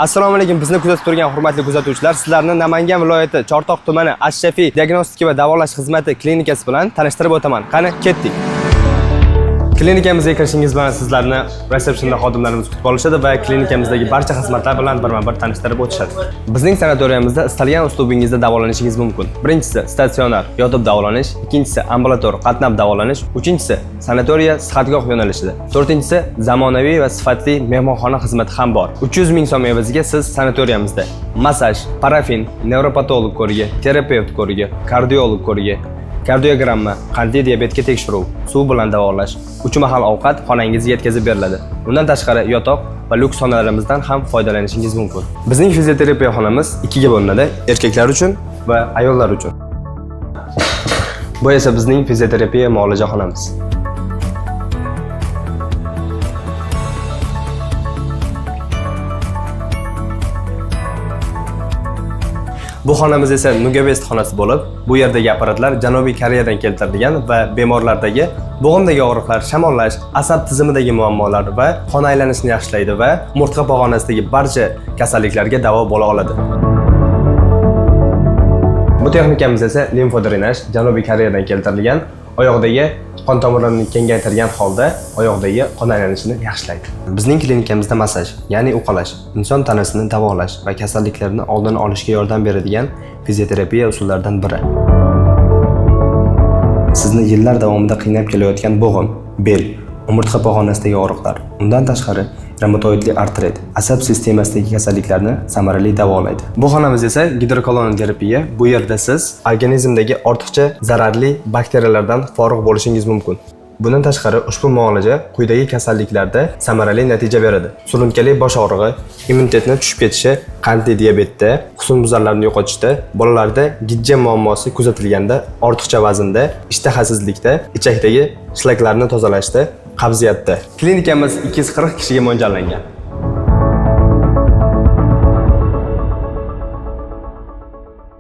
Assalomu alaykum. Bizni kuzatib turgan hurmatli kuzatuvchilar, sizlarni Namangan viloyati Chortoq tumani Ash-Shafiy diagnostika va davolash xizmati klinikasi bilan tanishtirib o'taman. Qani, ketdik. Klinikamizga kirishingiz bilan sizlarni resepsiyonda xodimlarimiz kutib olishadi va klinikamizdagi barcha xizmatlar bilan birma-bir tanishtirib o'tishadi. Bizning sanatoriyamizda istalgan uslubingizda davolanishingiz mumkin. Birinchisi statsionar yotib davolanish, ikkinchisi ambulator qatnab davolanish, uchinchisi sanatoriya sihatgoh yo'nalishida. To'rtinchisi zamonaviy va sifatli mehmonxona xizmati ham bor. 300 ming so'm evaziga siz sanatoriyamizda massaj, parafin, nevropatolog ko'rigi, terapevt ko'rigi, kardiolog ko'rigi, kardiogramma, qandli diabetga tekshiruv, suv bilan davolash, 3 mahal ovqat xonangizga yetkazib beriladi. Undan tashqari yotoq va lyuks xonalarimizdan ham foydalanishingiz mumkin. Bizning fizioterapiya xonamiz 2 ga bo'linadi: erkaklar uchun va ayollar uchun. Bu esa bizning fizioterapiya muolaja xonamiz. Bu xonamiz esa Nugavest xonasi bo'lib, bu yerdagi apparatlar Janubiy Koreyadan keltirilgan va bemorlardagi bo'g'imdagi og'riqlar, shamollash, asab tizimidagi muammolar va qon aylanishini yaxshilaydi va umurtqa pog'onasidagi barcha kasalliklarga davo bo'la oladi. Bu texnikamiz esa limfodrenaj Janubiy Koreyadan keltirilgan, oyoqdagi qon tomirlarini kengaytirgan holda oyoqdagi qon aylanishini yaxshilaydi. Bizning klinikamizda massaj, ya'ni uqalash, inson tanasini davolash va kasalliklarni oldini olishga yordam beradigan fizioterapiya usullaridan biri. Sizni yillar davomida qiynab kelayotgan bo'g'im, bel, umurtqa pog'onasidagi og'riqlar, undan tashqari reumatoidli artrit, asab sistemasidagi kasalliklarni samarali davolaydi. Bu xonamiz esa gidrokolon terapiya. Bu yerda siz organizmdagi ortiqcha zararli bakteriyalardan forig' bo'lishingiz mumkin. Bundan tashqari ushbu muolaja quyidagi kasalliklarda samarali natija beradi. Surunkali bosh og'rig'i, immunitetni tushib ketishi, qandli diabetda, husnbuzarlarni yo'qotishda, bolalarda gijja muammosi kuzatilganda, ortiqcha vaznda, ishtahasizlikda, ichakdagi shlaklarni tozalashda, qabziyatda. Klinikamiz 240 kishiga mo'ljallangan.